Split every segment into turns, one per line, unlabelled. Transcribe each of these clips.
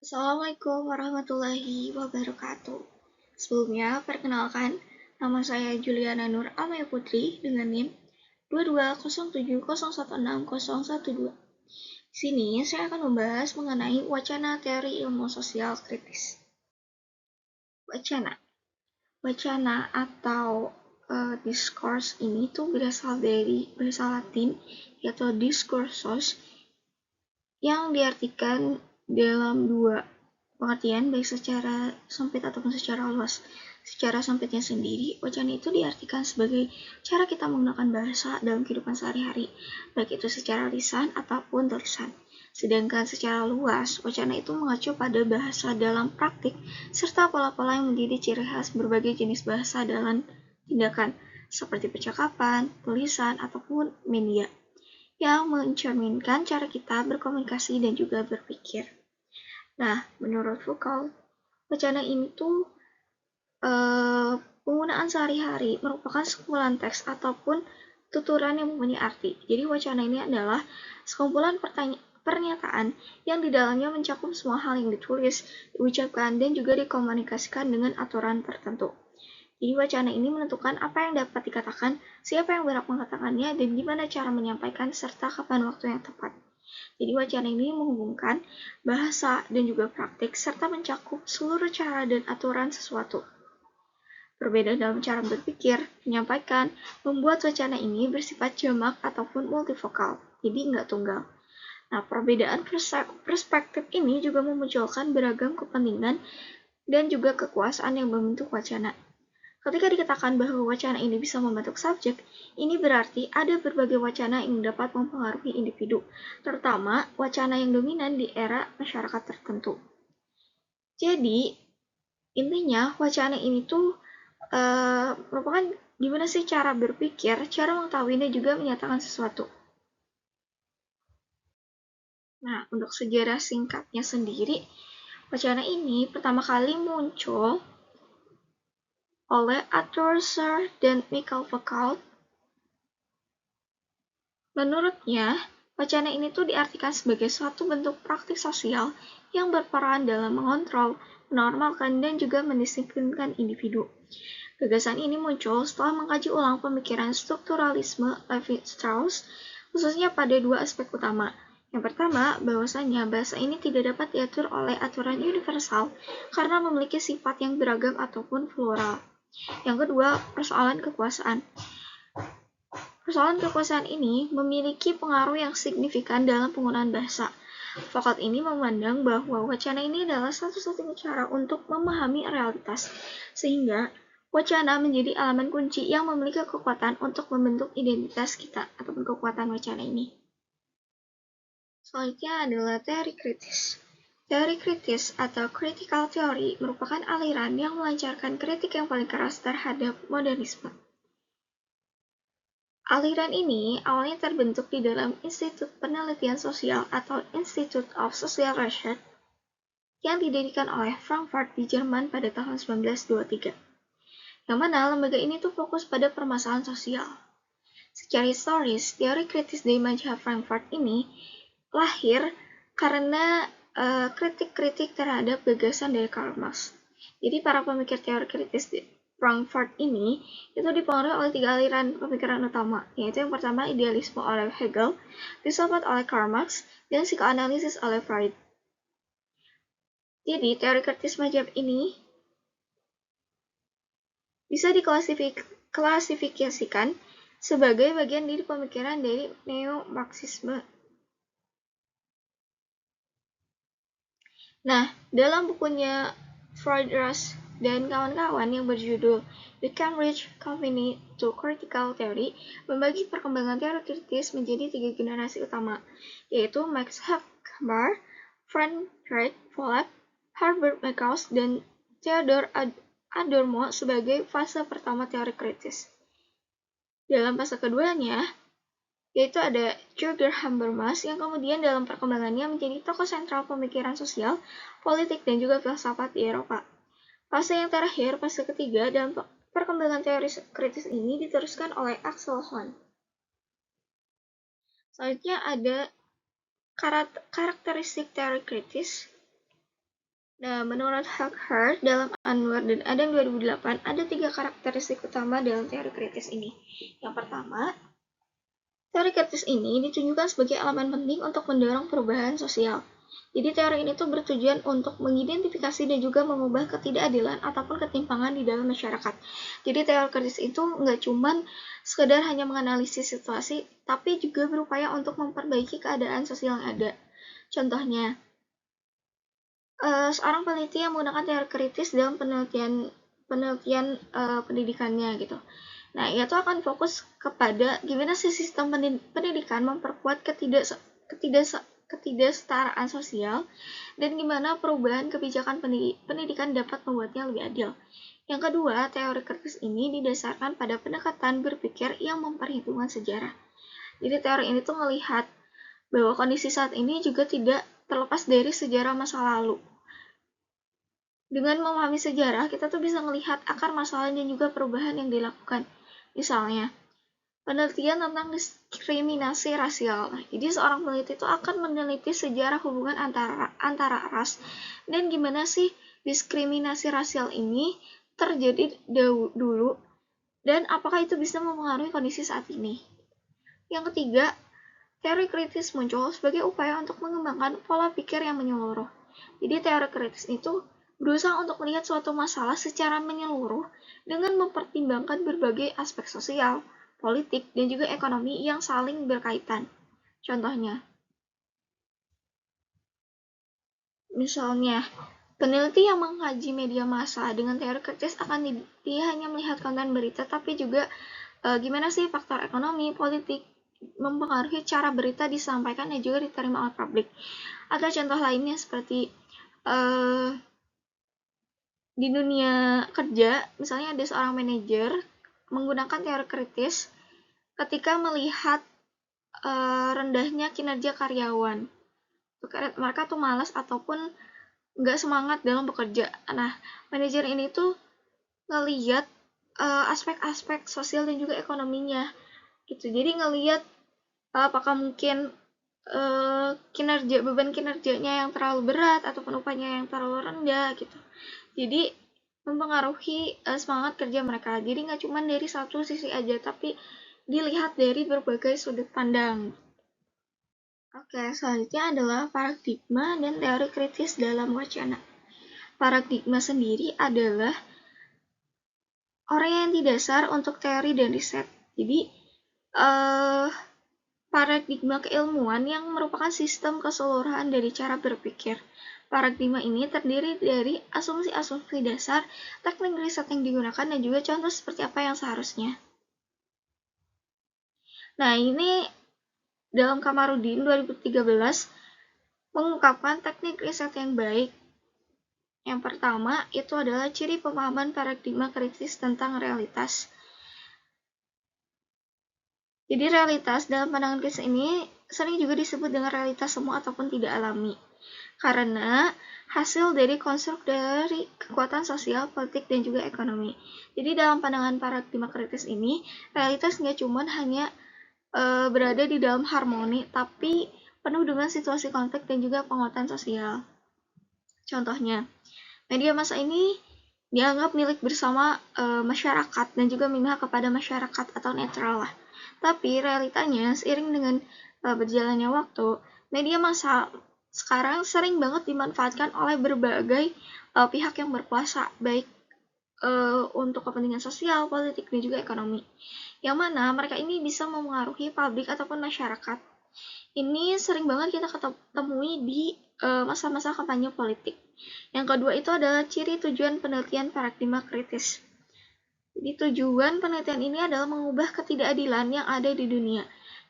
Assalamualaikum warahmatullahi wabarakatuh. Sebelumnya, perkenalkan, nama saya Juliana Nur Amaya Putri dengan NIM 2207016012. Di sini saya akan membahas mengenai wacana teori ilmu sosial kritis. Wacana. Wacana atau discourse ini tuh berasal dari bahasa Latin yaitu discursus yang diartikan dalam dua pengertian baik secara sempit ataupun secara luas. Secara sempitnya sendiri, wacana itu diartikan sebagai cara kita menggunakan bahasa dalam kehidupan sehari-hari, baik itu secara lisan ataupun tulisan. Sedangkan secara luas, wacana itu mengacu pada bahasa dalam praktik serta pola-pola yang menjadi ciri khas berbagai jenis bahasa dalam tindakan, seperti percakapan, tulisan, ataupun media, yang mencerminkan cara kita berkomunikasi dan juga berpikir. Nah, menurut Foucault, wacana ini tuh penggunaan sehari-hari merupakan sekumpulan teks ataupun tuturan yang mempunyai arti. Jadi wacana ini adalah sekumpulan pernyataan yang di dalamnya mencakup semua hal yang ditulis, diucapkan, dan juga dikomunikasikan dengan aturan tertentu. Jadi wacana ini menentukan apa yang dapat dikatakan, siapa yang berhak mengatakannya, dan gimana cara menyampaikan, serta kapan waktu yang tepat. Jadi wacana ini menghubungkan bahasa dan juga praktik, serta mencakup seluruh cara dan aturan sesuatu. Perbedaan dalam cara berpikir, menyampaikan, membuat wacana ini bersifat jamak ataupun multivokal, jadi nggak tunggal. Nah, perbedaan perspektif ini juga memunculkan beragam kepentingan dan juga kekuasaan yang membentuk wacana. Ketika dikatakan bahwa wacana ini bisa membentuk subjek, ini berarti ada berbagai wacana yang dapat mempengaruhi individu, terutama wacana yang dominan di era masyarakat tertentu. Jadi, intinya wacana ini tuh merupakan gimana sih cara berpikir, cara mengetahui dan juga menyatakan sesuatu. Nah, untuk sejarah singkatnya sendiri, wacana ini pertama kali muncul oleh Arthur Sir dan Michael Foucault. Menurutnya, wacana ini tuh diartikan sebagai suatu bentuk praktik sosial yang berperan dalam mengontrol, menormalkan, dan juga mendisiplinkan individu. Gagasan ini muncul setelah mengkaji ulang pemikiran strukturalisme Levi-Strauss, khususnya pada dua aspek utama. Yang pertama, bahwasanya bahasa ini tidak dapat diatur oleh aturan universal karena memiliki sifat yang beragam ataupun plural. Yang kedua, persoalan kekuasaan. Persoalan kekuasaan ini memiliki pengaruh yang signifikan dalam penggunaan bahasa. Foucault ini memandang bahwa wacana ini adalah satu-satunya cara untuk memahami realitas, sehingga wacana menjadi elemen kunci yang memiliki kekuatan untuk membentuk identitas kita ataupun kekuatan wacana ini. Selanjutnya adalah teori kritis. Teori kritis atau critical theory merupakan aliran yang melancarkan kritik yang paling keras terhadap modernisme. Aliran ini awalnya terbentuk di dalam Institut Penelitian Sosial atau Institute of Social Research yang didirikan oleh Frankfurt di Jerman pada tahun 1923. Yang mana lembaga ini tuh fokus pada permasalahan sosial. Secara historis, teori kritis dari Majalah Frankfurt ini lahir karena kritik-kritik terhadap gagasan dari Karl Marx. Jadi para pemikir teori kritis di Frankfurt ini itu dipengaruhi oleh tiga aliran pemikiran utama, yaitu yang pertama idealisme oleh Hegel, filsafat oleh Karl Marx, dan psikoanalisis oleh Freud. Jadi teori kritis macam ini bisa diklasifikasikan sebagai bagian dari pemikiran dari neo-Marxisme. Nah, dalam bukunya Freud, Russ, dan kawan-kawan yang berjudul The Cambridge Company to Critical Theory membagi perkembangan teori kritis menjadi tiga generasi utama, yaitu Max Havelaar, Friedrich Vollert, Herbert Marcuse, dan Theodor Adorno sebagai fase pertama teori kritis. Dalam fase keduanya, yaitu ada Jürgen Habermas yang kemudian dalam perkembangannya menjadi tokoh sentral pemikiran sosial, politik, dan juga filsafat di Eropa. Fase yang terakhir, fase ketiga, dalam perkembangan teori kritis ini diteruskan oleh Axel Hahn. Selanjutnya ada karakteristik teori kritis. Nah, menurut Hacker dalam Anwar dan Adam 2008, ada 3 karakteristik utama dalam teori kritis ini. Yang pertama, teori kritis ini ditunjukkan sebagai elemen penting untuk mendorong perubahan sosial. Jadi teori ini tuh bertujuan untuk mengidentifikasi dan juga mengubah ketidakadilan ataupun ketimpangan di dalam masyarakat. Jadi teori kritis itu nggak cuman sekedar hanya menganalisis situasi, tapi juga berupaya untuk memperbaiki keadaan sosial yang ada. Contohnya, seorang peneliti yang menggunakan teori kritis dalam penelitian pendidikannya gitu. Nah, ia tuh akan fokus kepada gimana sih sistem pendidikan memperkuat ketidaksetaraan sosial dan gimana perubahan kebijakan pendidikan dapat membuatnya lebih adil. Yang kedua, teori kritis ini didasarkan pada pendekatan berpikir yang memperhitungkan sejarah. Jadi teori ini tuh melihat bahwa kondisi saat ini juga tidak terlepas dari sejarah masa lalu. Dengan memahami sejarah, kita tuh bisa melihat akar masalah dan juga perubahan yang dilakukan. Misalnya, penelitian tentang diskriminasi rasial. Nah, jadi seorang peneliti itu akan meneliti sejarah hubungan antara ras dan gimana sih diskriminasi rasial ini terjadi dulu dan apakah itu bisa mempengaruhi kondisi saat ini. Yang ketiga, teori kritis muncul sebagai upaya untuk mengembangkan pola pikir yang menyeluruh. Jadi teori kritis itu berusaha untuk melihat suatu masalah secara menyeluruh dengan mempertimbangkan berbagai aspek sosial, politik, dan juga ekonomi yang saling berkaitan. Contohnya, misalnya, peneliti yang mengkaji media massa dengan teori kritis akan dia hanya melihat konten berita, tapi juga gimana sih faktor ekonomi, politik, mempengaruhi cara berita disampaikan dan juga diterima oleh publik. Atau contoh lainnya seperti di dunia kerja, misalnya ada seorang manajer menggunakan teori kritis ketika melihat rendahnya kinerja karyawan. Mereka tuh malas ataupun nggak semangat dalam bekerja. Nah, manajer ini tuh ngeliat aspek-aspek sosial dan juga ekonominya gitu. Jadi ngeliat apakah mungkin beban kinerjanya yang terlalu berat ataupun upahnya yang terlalu rendah gitu. Jadi mempengaruhi semangat kerja mereka. Jadi nggak cuma dari satu sisi aja, tapi dilihat dari berbagai sudut pandang. Oke, selanjutnya adalah paradigma dan teori kritis dalam wacana. Paradigma sendiri adalah orientasi dasar untuk teori dan riset. Jadi, paradigma keilmuan yang merupakan sistem keseluruhan dari cara berpikir. Paradigma ini terdiri dari asumsi-asumsi dasar, teknik riset yang digunakan, dan juga contoh seperti apa yang seharusnya. Nah, ini dalam Kamarudin 2013 mengungkapkan teknik riset yang baik. Yang pertama, itu adalah ciri pemahaman paradigma kritis tentang realitas. Jadi realitas dalam pandangan kritis ini sering juga disebut dengan realitas semu ataupun tidak alami. Karena hasil dari konstruk dari kekuatan sosial, politik, dan juga ekonomi. Jadi dalam pandangan paradigma kritis ini, realitas nggak cuma hanya berada di dalam harmoni, tapi penuh dengan situasi konflik dan juga penguatan sosial. Contohnya, media massa ini dianggap milik bersama masyarakat dan juga memihak kepada masyarakat atau netral lah. Tapi realitanya seiring dengan berjalannya waktu, media massa sekarang sering banget dimanfaatkan oleh berbagai pihak yang berkuasa, baik untuk kepentingan sosial, politik, dan juga ekonomi. Yang mana mereka ini bisa mempengaruhi publik ataupun masyarakat. Ini sering banget kita ketemui di masa-masa kampanye politik. Yang kedua itu adalah ciri tujuan penelitian paradigma kritis. Jadi tujuan penelitian ini adalah mengubah ketidakadilan yang ada di dunia.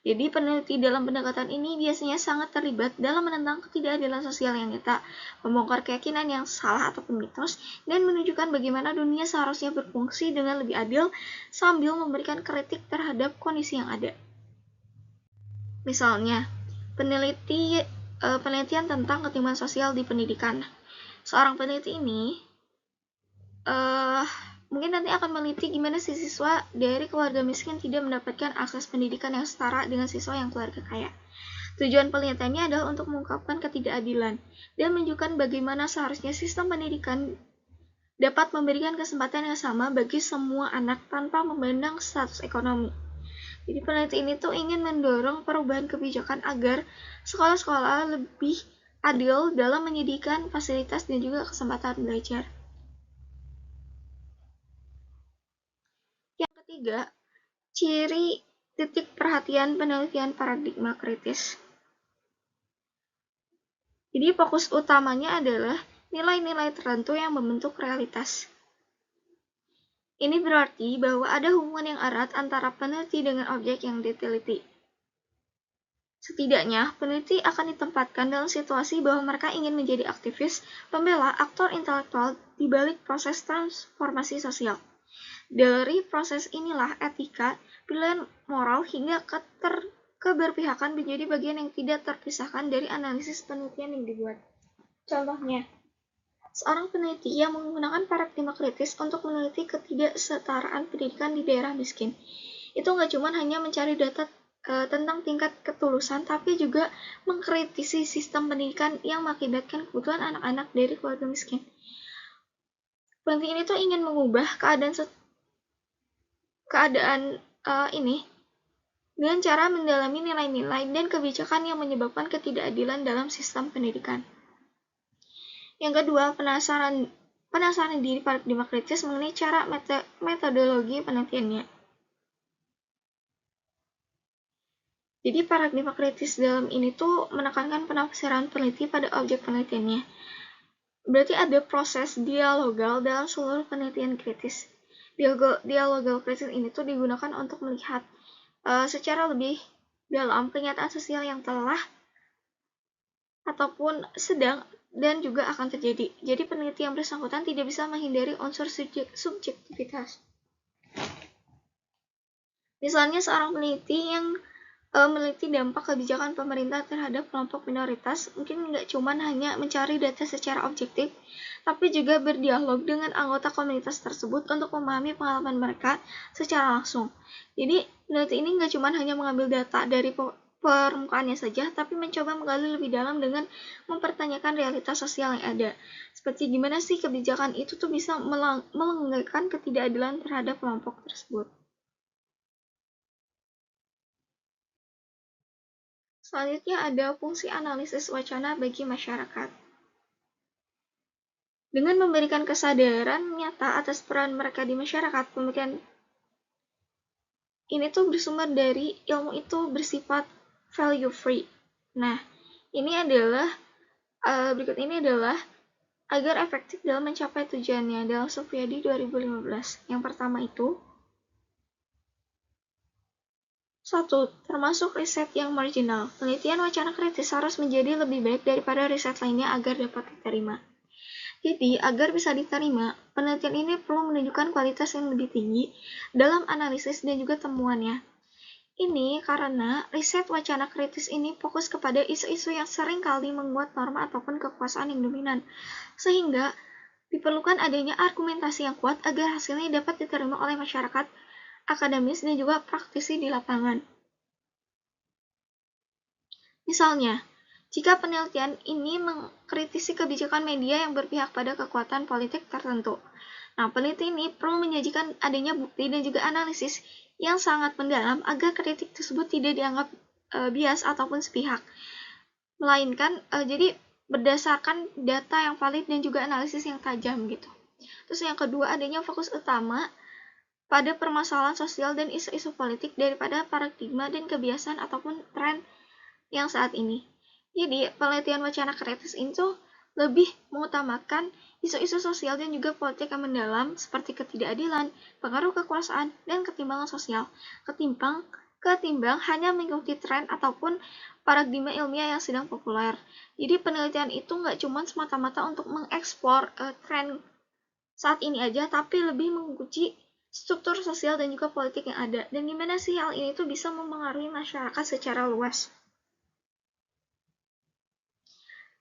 Jadi peneliti dalam pendekatan ini biasanya sangat terlibat dalam menentang ketidakadilan sosial yang nyata, membongkar keyakinan yang salah ataupun mitos, dan menunjukkan bagaimana dunia seharusnya berfungsi dengan lebih adil sambil memberikan kritik terhadap kondisi yang ada. Misalnya, penelitian tentang ketimpangan sosial di pendidikan. Seorang peneliti ini mungkin nanti akan meneliti gimana si siswa dari keluarga miskin tidak mendapatkan akses pendidikan yang setara dengan siswa yang keluarga kaya. Tujuan penelitiannya adalah untuk mengungkapkan ketidakadilan dan menunjukkan bagaimana seharusnya sistem pendidikan dapat memberikan kesempatan yang sama bagi semua anak tanpa memandang status ekonomi. Jadi peneliti ini tuh ingin mendorong perubahan kebijakan agar sekolah-sekolah lebih adil dalam menyediakan fasilitas dan juga kesempatan belajar. Yang ketiga, ciri titik perhatian penelitian paradigma kritis. Jadi fokus utamanya adalah nilai-nilai tertentu yang membentuk realitas. Ini berarti bahwa ada hubungan yang erat antara peneliti dengan objek yang diteliti. Setidaknya, peneliti akan ditempatkan dalam situasi bahwa mereka ingin menjadi aktivis, pembela, aktor intelektual di balik proses transformasi sosial. Dari proses inilah etika, pilihan moral, hingga keberpihakan menjadi bagian yang tidak terpisahkan dari analisis penelitian yang dibuat. Contohnya, seorang peneliti yang menggunakan paradigma kritis untuk meneliti ketidaksetaraan pendidikan di daerah miskin. Itu nggak cuma hanya mencari data tentang tingkat ketulusan, tapi juga mengkritisi sistem pendidikan yang mengakibatkan kebutuhan anak-anak dari keluarga miskin. Peneliti ini tuh ingin mengubah keadaan ini dengan cara mendalami nilai-nilai dan kebijakan yang menyebabkan ketidakadilan dalam sistem pendidikan. Yang kedua, penasaran diri paradigma kritis mengenai cara metodologi penelitiannya. Jadi paradigma kritis dalam ini tuh menekankan penafsiran peneliti pada objek penelitiannya. Berarti ada proses dialogal dalam seluruh penelitian kritis. Dialogal kritis ini tuh digunakan untuk melihat secara lebih dalam kenyataan sosial yang telah ataupun sedang dan juga akan terjadi. Jadi peneliti yang bersangkutan tidak bisa menghindari unsur subjektivitas. Misalnya seorang peneliti yang meneliti dampak kebijakan pemerintah terhadap kelompok minoritas, mungkin nggak cuma hanya mencari data secara objektif, tapi juga berdialog dengan anggota komunitas tersebut untuk memahami pengalaman mereka secara langsung. Jadi peneliti ini nggak cuma hanya mengambil data dari permukaannya saja, tapi mencoba menggali lebih dalam dengan mempertanyakan realitas sosial yang ada. Seperti gimana sih kebijakan itu tuh bisa melengkakan ketidakadilan terhadap kelompok tersebut. Selanjutnya ada fungsi analisis wacana bagi masyarakat. Dengan memberikan kesadaran nyata atas peran mereka di masyarakat, pemikiran ini tuh bersumber dari ilmu itu bersifat value free. Nah, berikut ini adalah agar efektif dalam mencapai tujuannya dalam Supriyadi 2015. Yang pertama itu 1. Termasuk riset yang marginal. Penelitian wacana kritis harus menjadi lebih baik daripada riset lainnya agar dapat diterima. Jadi, agar bisa diterima, penelitian ini perlu menunjukkan kualitas yang lebih tinggi dalam analisis dan juga temuannya. Ini karena riset wacana kritis ini fokus kepada isu-isu yang sering kali membuat norma ataupun kekuasaan yang dominan, sehingga diperlukan adanya argumentasi yang kuat agar hasilnya dapat diterima oleh masyarakat, akademis, dan juga praktisi di lapangan. Misalnya, jika penelitian ini mengkritisi kebijakan media yang berpihak pada kekuatan politik tertentu, nah peneliti ini perlu menyajikan adanya bukti dan juga analisis yang sangat mendalam agar kritik tersebut tidak dianggap bias ataupun sepihak, melainkan jadi berdasarkan data yang valid dan juga analisis yang tajam gitu. Terus yang kedua, adanya fokus utama pada permasalahan sosial dan isu-isu politik daripada paradigma dan kebiasaan ataupun tren yang saat ini. Jadi, penelitian wacana kritis itu lebih mengutamakan isu-isu sosial dan juga politik yang mendalam seperti ketidakadilan, pengaruh kekuasaan, dan ketimbangan sosial, ketimbang hanya mengikuti tren ataupun paradigma ilmiah yang sedang populer. Jadi penelitian itu nggak cuma semata-mata untuk mengeksplor tren saat ini aja, tapi lebih menguji struktur sosial dan juga politik yang ada, dan gimana sih hal ini tuh bisa mempengaruhi masyarakat secara luas.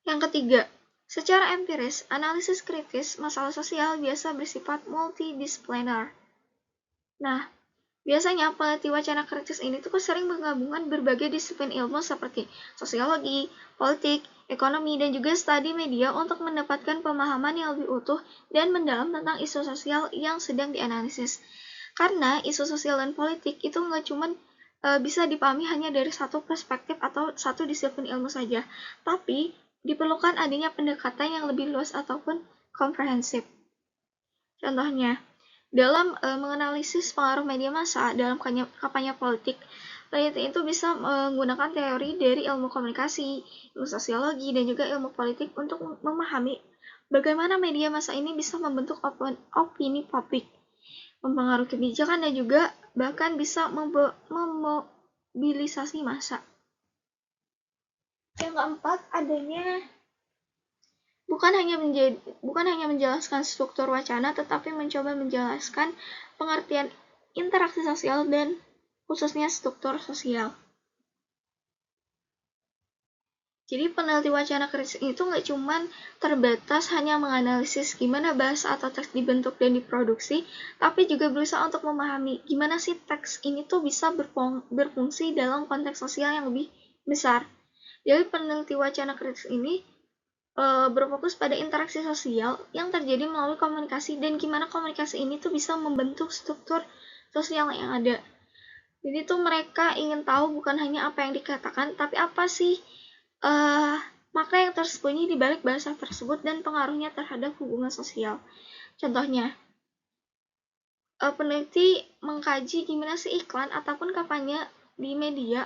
Yang ketiga, secara empiris, analisis kritis masalah sosial biasa bersifat multidisipliner. Nah, Biasanya peneliti wacana kritis ini tuh sering menggabungkan berbagai disiplin ilmu seperti sosiologi, politik, ekonomi, dan juga studi media untuk mendapatkan pemahaman yang lebih utuh dan mendalam tentang isu sosial yang sedang dianalisis. Karena isu sosial dan politik itu nggak cuma bisa dipahami hanya dari satu perspektif atau satu disiplin ilmu saja, tapi diperlukan adanya pendekatan yang lebih luas ataupun komprehensif. Contohnya, dalam menganalisis pengaruh media massa dalam kampanye politik, peneliti itu bisa menggunakan teori dari ilmu komunikasi, ilmu sosiologi, dan juga ilmu politik untuk memahami bagaimana media massa ini bisa membentuk opini publik, mempengaruhi kebijakan, dan juga bahkan bisa memobilisasi massa. Yang keempat, bukan hanya menjelaskan struktur wacana, tetapi mencoba menjelaskan pengertian interaksi sosial dan khususnya struktur sosial. Jadi peneliti wacana kritis itu nggak cuma terbatas hanya menganalisis gimana bahasa atau teks dibentuk dan diproduksi, tapi juga berusaha untuk memahami gimana sih teks ini tuh bisa berfungsi dalam konteks sosial yang lebih besar. Jadi peneliti wacana kritis ini berfokus pada interaksi sosial yang terjadi melalui komunikasi dan gimana komunikasi ini tuh bisa membentuk struktur sosial yang ada. Jadi tuh mereka ingin tahu bukan hanya apa yang dikatakan, tapi apa sih makna yang tersembunyi di balik bahasa tersebut dan pengaruhnya terhadap hubungan sosial. Contohnya, peneliti mengkaji gimana sih iklan ataupun kampanye di media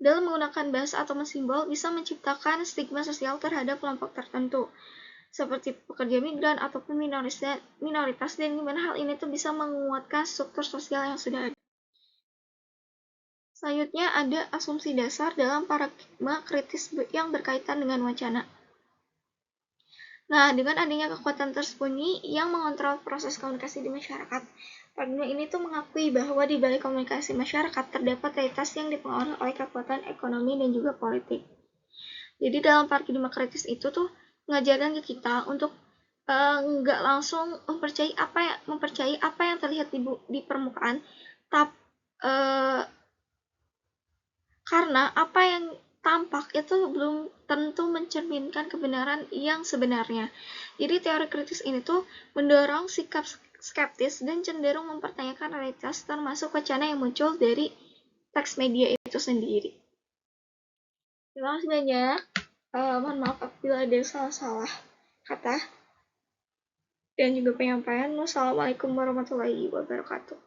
dalam menggunakan bahasa atau simbol bisa menciptakan stigma sosial terhadap kelompok tertentu, seperti pekerja migran ataupun minoritas, dan gimana hal ini tuh bisa menguatkan struktur sosial yang sudah ada. Selanjutnya ada asumsi dasar dalam paradigma kritis yang berkaitan dengan wacana. Nah, dengan adanya kekuatan tersembunyi yang mengontrol proses komunikasi di masyarakat, paradigma ini tuh mengakui bahwa di balik komunikasi masyarakat terdapat realitas yang dipengaruhi oleh kekuatan ekonomi dan juga politik. Jadi dalam paradigma kritis itu tuh mengajarkan ke kita untuk nggak langsung mempercayai apa yang terlihat di permukaan, tapi karena apa yang tampak itu belum tentu mencerminkan kebenaran yang sebenarnya. Jadi teori kritis ini tuh mendorong sikap skeptis dan cenderung mempertanyakan realitas, termasuk wacana yang muncul dari teks media itu sendiri. Terima kasih banyak. Mohon maaf apabila ada salah-salah kata dan juga penyampaian. Wassalamualaikum warahmatullahi wabarakatuh.